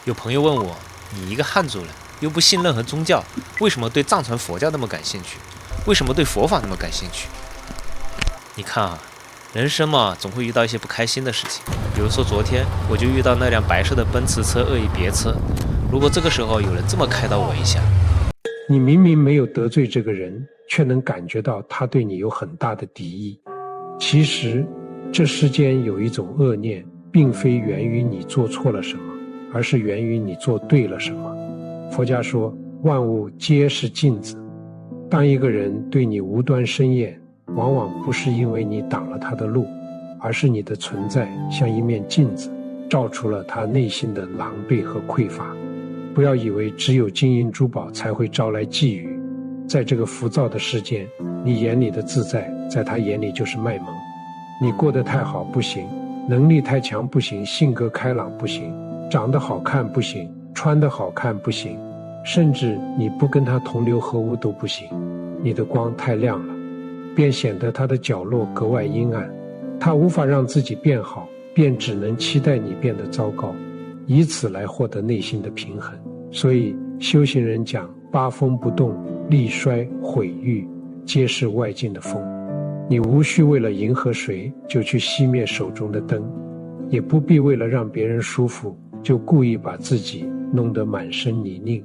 有朋友问我，你一个汉族人，又不信任何宗教，为什么对藏传佛教那么感兴趣？为什么对佛法那么感兴趣？你看啊，人生嘛，总会遇到一些不开心的事情。比如说昨天，我就遇到那辆白色的奔驰车恶意别车。如果这个时候有人这么开导我一下，你明明没有得罪这个人，却能感觉到他对你有很大的敌意。其实，这世间有一种恶念，并非源于你做错了什么，而是源于你做对了什么。佛家说，万物皆是镜子。当一个人对你无端生厌，往往不是因为你挡了他的路，而是你的存在像一面镜子，照出了他内心的狼狈和匮乏。不要以为只有金银珠宝才会招来觊觎，在这个浮躁的世间，你眼里的自在，在他眼里就是卖萌。你过得太好不行，能力太强不行，性格开朗不行，长得好看不行，穿得好看不行，甚至你不跟他同流合污都不行。你的光太亮了，便显得他的角落格外阴暗。他无法让自己变好，便只能期待你变得糟糕，以此来获得内心的平衡。所以修行人讲，八风不动，力衰毁誉，皆是外境的风。你无需为了迎合谁就去熄灭手中的灯，也不必为了让别人舒服就故意把自己弄得满身泥泞。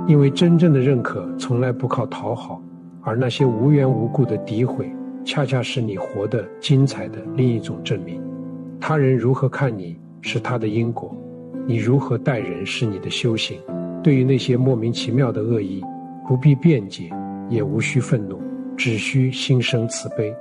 因为真正的认可从来不靠讨好，而那些无缘无故的诋毁，恰恰是你活得精彩的另一种证明。他人如何看你是他的因果，你如何待人是你的修行。对于那些莫名其妙的恶意，不必辩解，也无需愤怒，只需心生慈悲。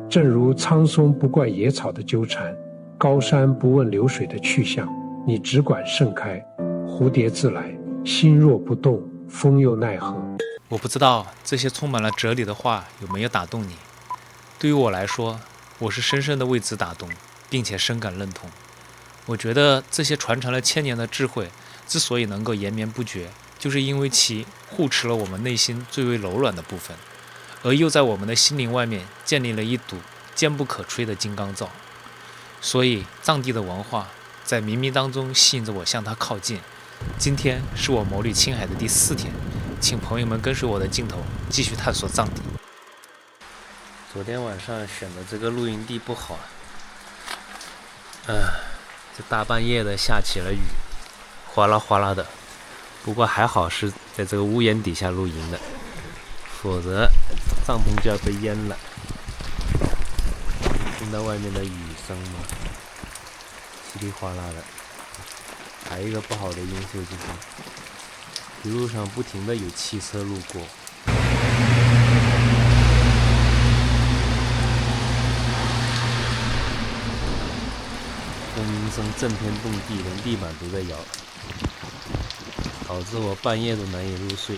正如苍松不怪野草的纠缠，高山不问流水的去向，你只管盛开，蝴蝶自来，心若不动，风又奈何。我不知道这些充满了哲理的话有没有打动你。对于我来说，我是深深的为之打动，并且深感认同。我觉得这些传承了千年的智慧之所以能够延绵不绝，就是因为其护持了我们内心最为柔软的部分，而又在我们的心灵外面建立了一堵坚不可摧的金刚罩。所以藏地的文化在冥冥当中吸引着我向它靠近。今天是我谋旅青海的第4天，请朋友们跟随我的镜头继续探索藏地。昨天晚上选的这个露营地不好这大半夜的下起了雨，哗啦哗啦的。不过还好是在这个屋檐底下露营的，否则帐篷就要被淹了。听到外面的雨声吗？稀里哗啦的。还有一个不好的因素就是，一路上不停的有汽车路过。轰鸣声震天动地，连地板都在摇，导致我半夜都难以入睡。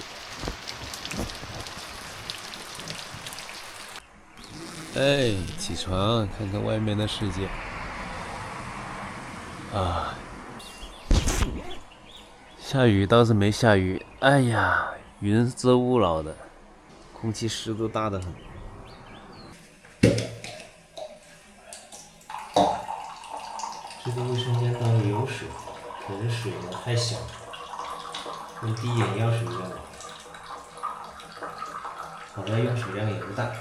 起床，看看外面的世界。下雨倒是没下雨，哎呀，云遮雾绕的，空气湿度大得很。这个卫生间当里有水，可是水呢太小，跟滴眼药水一样。好在用水量也不大，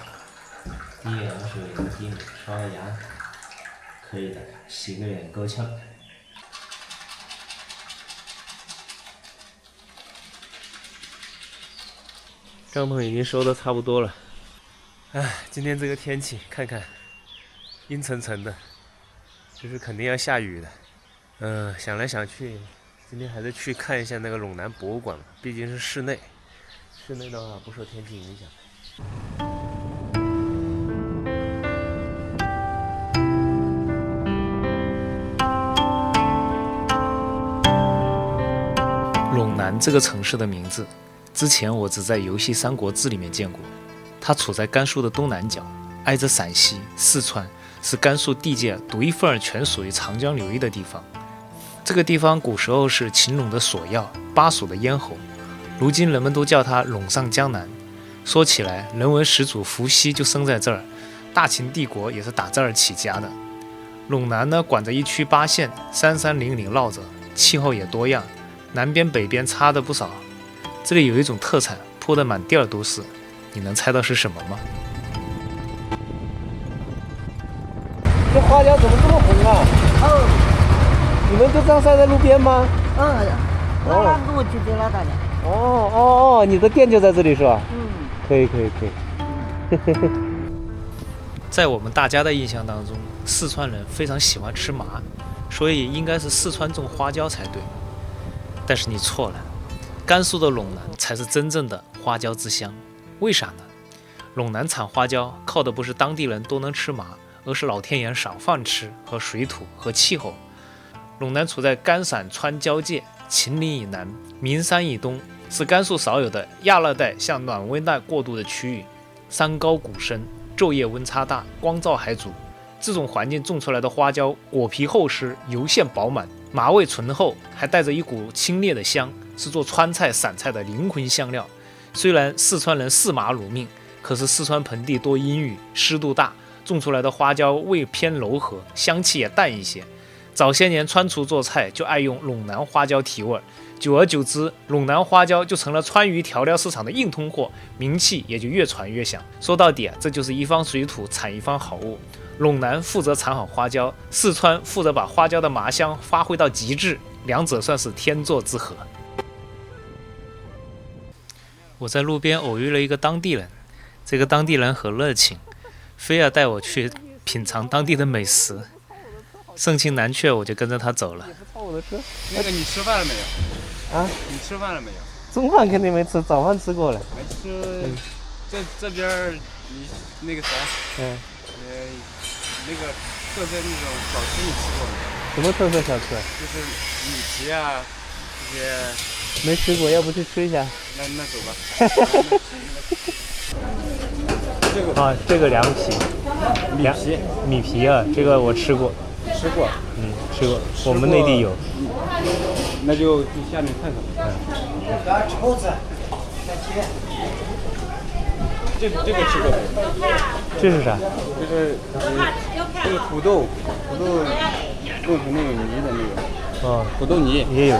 滴眼药水能滴你刷个牙，可以的，洗个脸够呛。帐篷已经收得差不多了。今天这个天气看看，阴沉沉的，就是肯定要下雨的。想来想去，今天还是去看一下那个陇南博物馆吧，毕竟是室内，室内的话不受天气影响。陇南这个城市的名字，之前我只在游戏《三国志》里面见过。它处在甘肃的东南角，挨着陕西、四川，是甘肃地界独一份全属于长江流域的地方。这个地方古时候是秦陇的索要，巴蜀的咽喉，如今人们都叫它陇上江南。说起来，人文始祖伏羲就生在这儿，大秦帝国也是打这儿起家的。陇南呢，管着一区8县，山山岭岭绕着，气候也多样，南边北边差的不少。这里有一种特产，铺的满地儿都是，你能猜到是什么吗？这花椒怎么这么红啊？你们就这样晒在路边吗？那路就在那大家。你的店就在这里是吧？可以。在我们大家的印象当中，四川人非常喜欢吃麻，所以应该是四川种花椒才对。但是你错了，甘肃的陇南才是真正的花椒之乡。为啥呢？陇南产花椒靠的不是当地人都能吃麻，而是老天爷赏饭吃和水土和气候。陇南处在甘陕川交界，秦岭以南，岷山以东，是甘肃少有的亚热带向暖温带过渡的区域。山高谷深，昼夜温差大，光照还足。这种环境种出来的花椒，果皮厚实，油馅饱满，麻味醇厚，还带着一股清冽的香，是做川菜陕菜的灵魂香料。虽然四川人视麻如命，可是四川盆地多阴雨，湿度大，种出来的花椒味偏柔和，香气也淡一些。早些年川厨做菜就爱用陇南花椒提味，久而久之，陇南花椒就成了川渝调料市场的硬通货，名气也就越传越响。说到底这就是一方水土产一方好物。陇南负责产好花椒，四川负责把花椒的麻香发挥到极致，两者算是天作之合。我在路边偶遇了一个当地人，这个当地人很热情，非要带我去品尝当地的美食。盛情难却，我就跟着他走了。那个你吃饭了没有？你吃饭了没有？中饭肯定没吃，早饭吃过了。没吃。这边你那个啥，那个特色那种小吃你吃过没？什么特色小吃？就是米皮啊，这些。没吃过，要不去吃一下？那走吧。这个凉皮，米皮啊，这个我吃过。吃过，吃过，我们内地有。那就去下面看看。这个吃过没有？这是啥？就是这个土豆弄成那个泥的那个。土豆泥也有。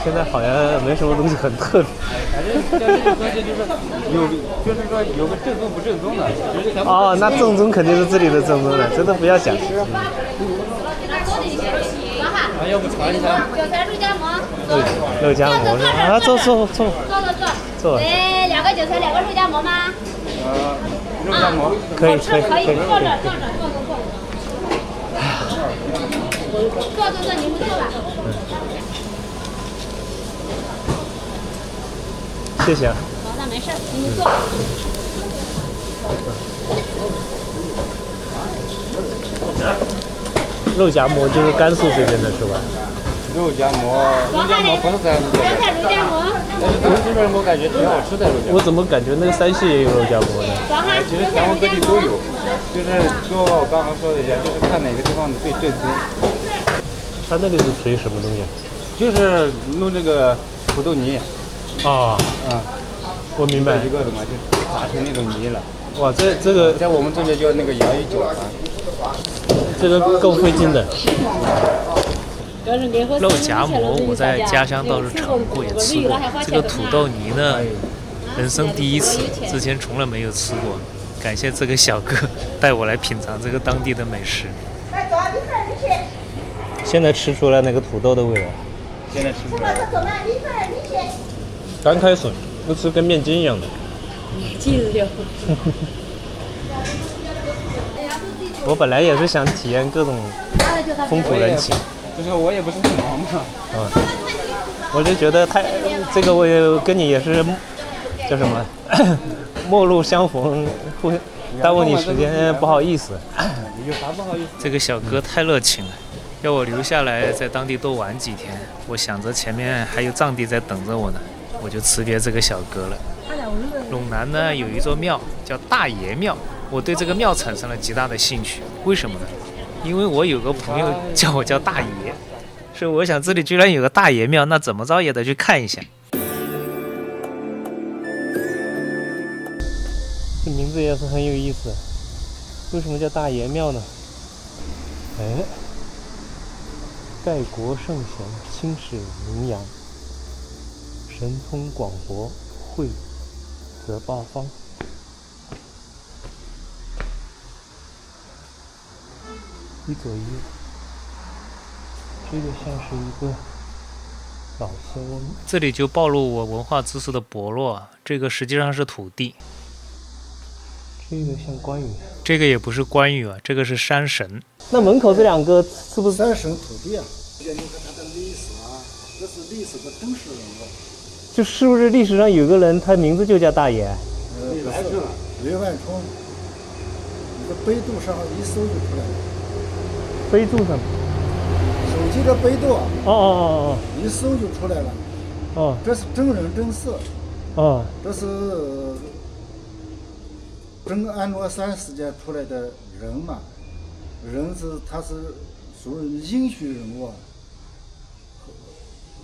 现在好像没什么东西很特别。反正像这个东西就是说有个正宗不正宗的。那正宗肯定是这里的正宗的，真的不要讲。要不尝一下？肉夹馍是吧？坐。来，2个韭菜，2个肉夹馍吗？肉夹馍。可以。坐着，你们坐吧。谢谢。那没事，你们坐。肉夹馍就是甘肃这边的是吧？肉夹馍不是甘肃的。肉夹馍。但是咱们这边我感觉挺好吃的肉夹馍。我怎么感觉那个山西也有肉夹馍呢？其实全国各地都有，就是说我刚刚说的一样，就是看哪个地方的最正宗。它那个是属于什么东西？就是弄这个土豆泥。我明白。一个的嘛，就炸成那种泥了。哇，这个在我们这里叫那个洋芋饺子。这个够费劲的。肉夹馍我在家乡倒是尝过也吃过，这个土豆泥呢，人生第一次，之前从来没有吃过。感谢这个小哥带我来品尝这个当地的美食。现在吃出来那个土豆的味道。现在吃出来了。刚开始就吃跟面筋一样的。我本来也是想体验各种风土人情，就是我也不是很忙嘛。我就觉得这个我也跟你也是叫什么陌路相逢，耽误你时间，不好意思。有啥不好意思？这个小哥太热情了，要我留下来在当地多玩几天。我想着前面还有藏地在等着我呢，我就辞别这个小哥了。陇南呢有一座庙叫大爷庙，我对这个庙产生了极大的兴趣。为什么呢？因为我有个朋友叫我叫大爷，所以我想这里居然有个大爷庙，那怎么着也得去看一下。这名字也是很有意思，为什么叫大爷庙呢？盖国圣贤，青史名扬，神通广博，惠泽八方。一左一右，这个像是一个老仙翁。这里就暴露我文化知识的薄弱啊！这个实际上是土地，这个像关羽。这个也不是关羽啊，这个是山神。那门口这两个是不是山神土地啊？你看它的历史啊，这是历史的真实人物。就是不是历史上有个人，他名字就叫大爷？来着雷万冲，你的百度上一搜就出来了。飞度上？手机的百度啊，一搜就出来了。哦，这是真人真事。哦，这是真安禄山事件出来的人嘛？他是属于英雄人物。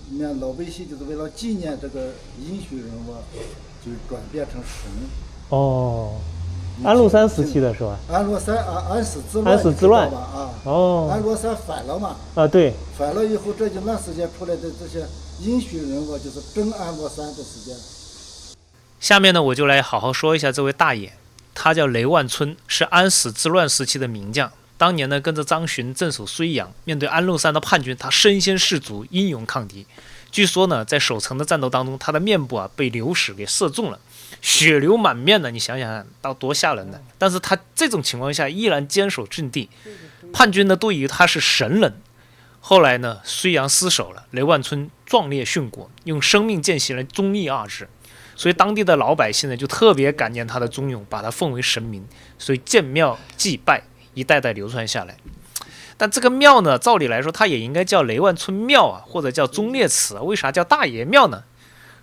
你看老百姓就是为了纪念这个英雄人物，就转变成神。哦，安禄山时期的是吧？安禄山啊，安史之乱吧啊。哦。安禄山反了嘛？啊，对。反了以后，这一段时间出来的这些英雄人物，就是真安禄山的时间。下面呢，我就来好好说一下这位大爷，他叫雷万春，是安史之乱时期的名将。当年呢，跟着张巡镇守睢阳，面对安禄山的叛军，他身先士卒，英勇抗敌。据说呢，在守城的战斗当中，他的面部被流矢给射中了，血流满面的，你想想到多吓人呢！但是他这种情况下依然坚守阵地，叛军呢都以为他是神人。后来呢，睢阳失守了，雷万春壮烈殉国，用生命践行了忠义二字。所以当地的老百姓呢就特别感念他的忠勇，把他奉为神明，所以建庙祭拜，一代代流传下来。但这个庙呢，照理来说它也应该叫雷万春庙啊，或者叫忠烈祠，为啥叫大爷庙呢？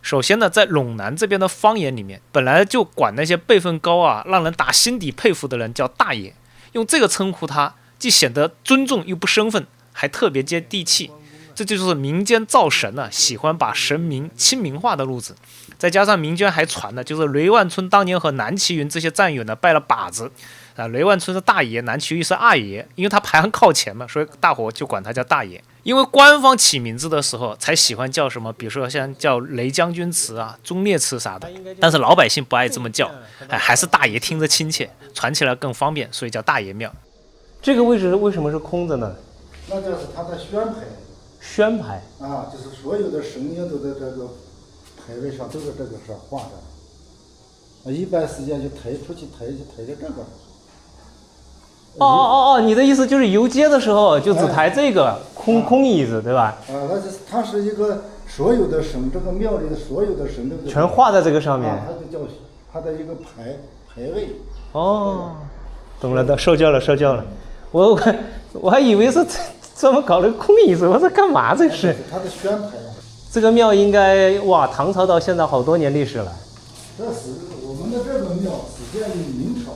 首先呢，在陇南这边的方言里面，本来就管那些辈分高啊，让人打心底佩服的人叫大爷，用这个称呼他，既显得尊重又不生分，还特别接地气。这就是民间造神啊，喜欢把神明亲民化的路子。再加上民间还传的，就是雷万春当年和南齐云这些战友呢拜了把子啊，雷万春是大爷，南齐云是二爷，因为他排行靠前嘛，所以大伙就管他叫大爷。因为官方起名字的时候才喜欢叫什么，比如说像叫雷将军祠啊、忠烈祠啥的，但是老百姓不爱这么叫，还是大爷听着亲切，传起来更方便，所以叫大爷庙。这个位置为什么是空着呢？那就是他的宣牌。宣牌啊，就是所有的神明都在这个牌位上都是这个上画的。一般时间就抬出去，抬到这个。你的意思就是游街的时候就只抬这个空椅子，对吧？它是一个所有的神，这个庙里的所有的神都全画在这个上面。它就叫它的一个牌位。哦，懂了，受教了。我还以为是专门搞了个空椅子，我说干嘛这是？它的宣牌。这个庙应该唐朝到现在好多年历史了。我们的这个庙始建于明朝。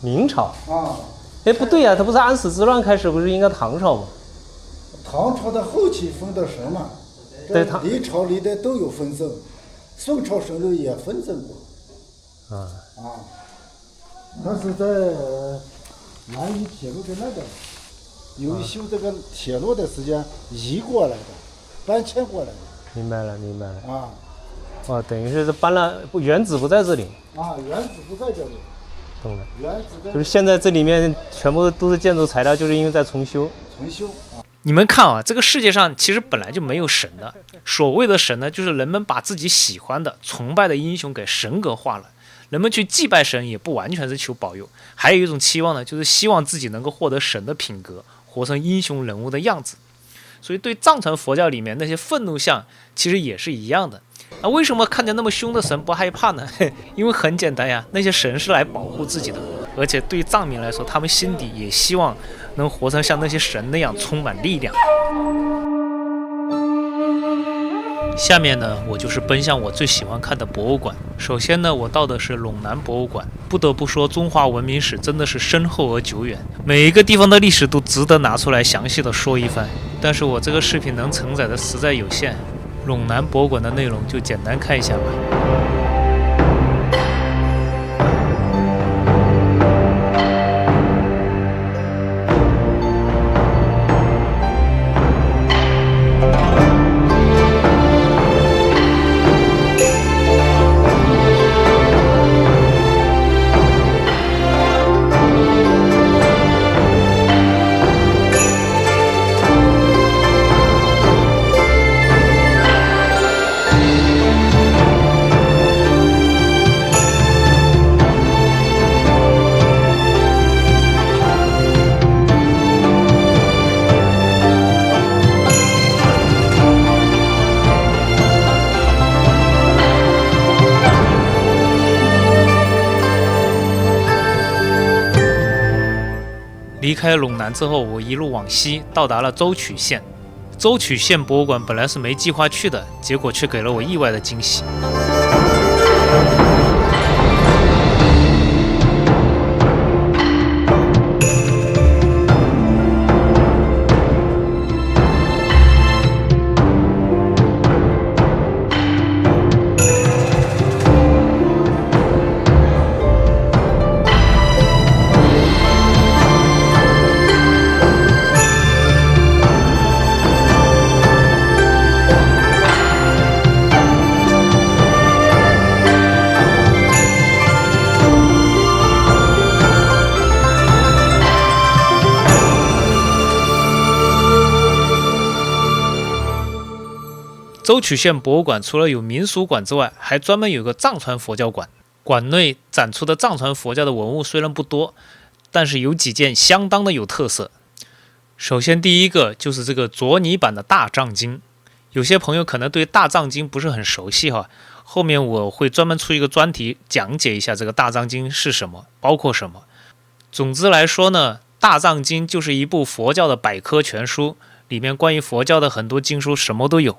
明朝啊。哎，不对呀，它不是安史之乱开始，不是应该唐朝吗？唐朝的后期分的神嘛，对，历朝历代都有分赠，宋朝神州也分赠过。但是在南宜铁路的那个，由于修这个铁路的时间移过来的，搬迁过来的。明白了啊。等于是搬了，原址不在这里。原址不在这里。懂了，就是现在这里面全部都是建筑材料，就是因为在重修。你们看啊，这个世界上其实本来就没有神的。所谓的神呢，就是人们把自己喜欢的、崇拜的英雄给神格化了。人们去祭拜神，也不完全是求保佑，还有一种期望呢，就是希望自己能够获得神的品格，活成英雄人物的样子。所以对藏传佛教里面那些愤怒像，其实也是一样的。那为什么看见那么凶的神不害怕呢？因为很简单呀，那些神是来保护自己的，而且对于藏民来说，他们心底也希望能活成像那些神那样充满力量。下面呢，我就是奔向我最喜欢看的博物馆。首先呢，我到的是陇南博物馆。不得不说，中华文明史真的是深厚而久远，每一个地方的历史都值得拿出来详细的说一番。但是我这个视频能承载的实在有限，陇南博物馆的内容就简单看一下吧。开陇南之后，我一路往西，到达了舟曲县。舟曲县博物馆本来是没计划去的，结果却给了我意外的惊喜。舟曲县博物馆除了有民俗馆之外，还专门有个藏传佛教馆。馆内展出的藏传佛教的文物虽然不多，但是有几件相当的有特色。首先第一个就是这个卓尼版的大藏经，有些朋友可能对大藏经不是很熟悉哈，后面我会专门出一个专题讲解一下这个大藏经是什么，包括什么。总之来说呢，大藏经就是一部佛教的百科全书，里面关于佛教的很多经书什么都有。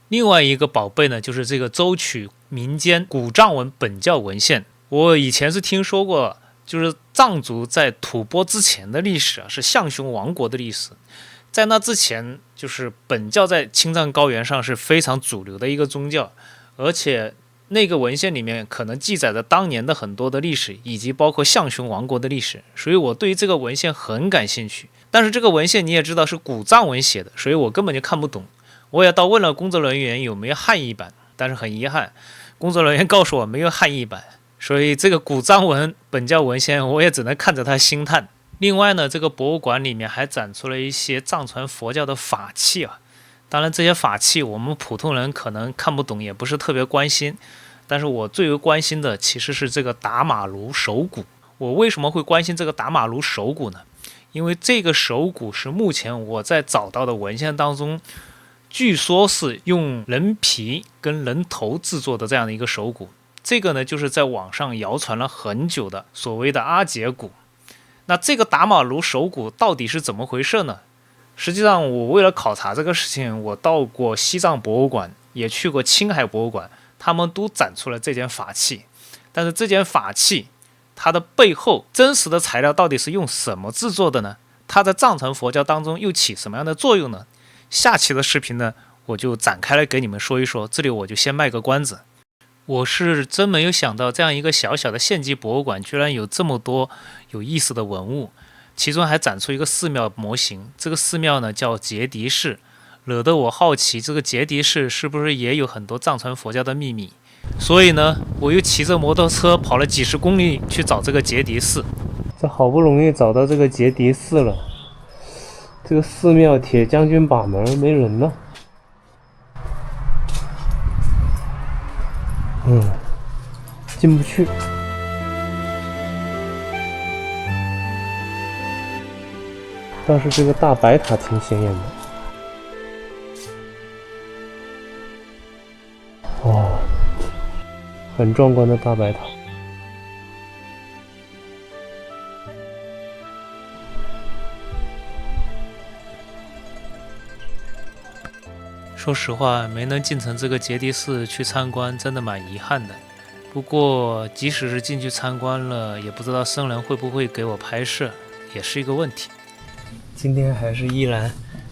另外一个宝贝呢，就是这个舟曲民间古藏文本教文献。我以前是听说过，就是藏族在吐蕃之前的历史是象雄王国的历史。在那之前，就是本教在青藏高原上是非常主流的一个宗教，而且那个文献里面可能记载着当年的很多的历史，以及包括象雄王国的历史，所以我对于这个文献很感兴趣。但是这个文献你也知道是古藏文写的，所以我根本就看不懂。我也到问了工作人员有没有汉译版，但是很遗憾，工作人员告诉我没有汉译版，所以这个古藏文本教文献我也只能看着它兴叹。另外呢，这个博物馆里面还展出了一些藏传佛教的法器啊，当然这些法器我们普通人可能看不懂，也不是特别关心，但是我最为关心的其实是这个达玛卢手鼓。我为什么会关心这个达玛卢手鼓呢？因为这个手鼓是目前我在找到的文献当中，据说是用人皮跟人头制作的这样的一个手鼓。这个呢，就是在网上谣传了很久的所谓的阿杰鼓。那这个达玛卢手鼓到底是怎么回事呢？实际上我为了考察这个事情，我到过西藏博物馆，也去过青海博物馆，他们都展出了这件法器。但是这件法器它的背后真实的材料到底是用什么制作的呢？它在藏传佛教当中又起什么样的作用呢？下期的视频呢，我就展开来给你们说一说，这里我就先卖个关子。我是真没有想到这样一个小小的县级博物馆居然有这么多有意思的文物，其中还展出一个寺庙模型。这个寺庙呢叫杰迪寺，惹得我好奇这个杰迪寺是不是也有很多藏传佛教的秘密。所以呢，我又骑着摩托车跑了几十公里去找这个杰迪寺。这好不容易找到这个杰迪寺了，这个寺庙铁将军把门没人呢。进不去。倒是这个大白塔挺显眼的。哇，很壮观的大白塔。说实话，没能进城这个杰迪寺去参观，真的蛮遗憾的。不过，即使是进去参观了，也不知道僧人会不会给我拍摄，也是一个问题。今天还是依然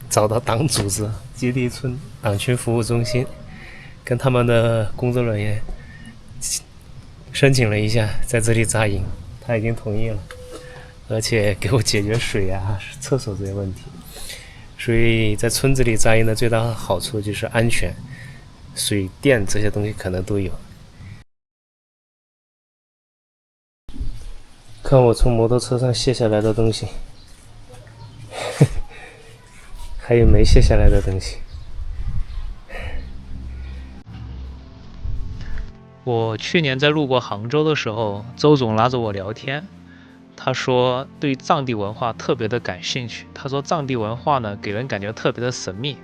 找到党组织杰迪村党群服务中心，跟他们的工作人员申请了一下，在这里扎营，他已经同意了，而且给我解决水啊、厕所这些问题。所以在村子里扎营的最大的好处就是安全，水电这些东西可能都有。看我从摩托车上卸下来的东西，还有没卸下来的东西。我去年在路过杭州的时候，周总拉着我聊天，他说对藏地文化特别的感兴趣。他说藏地文化呢，给人感觉特别的神秘。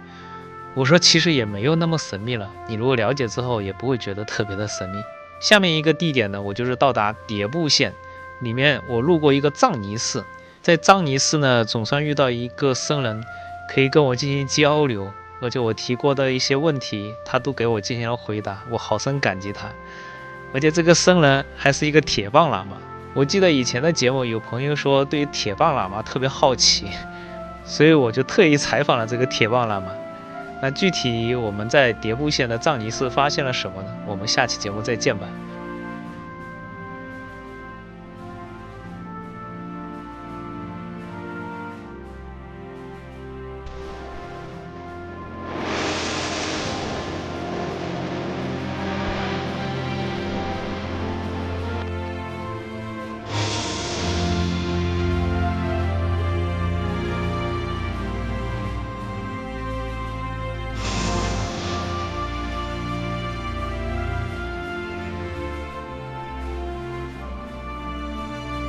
我说其实也没有那么神秘了，你如果了解之后，也不会觉得特别的神秘。下面一个地点呢，我就是到达迭部县，里面我路过一个藏尼寺。在藏尼寺呢，总算遇到一个僧人，可以跟我进行交流，而且我提过的一些问题，他都给我进行了回答，我好生感激他。而且这个僧人还是一个铁棒喇嘛。我记得以前的节目有朋友说对于铁棒喇嘛特别好奇，所以我就特意采访了这个铁棒喇嘛。那具体我们在迭部县的藏尼寺发现了什么呢？我们下期节目再见吧。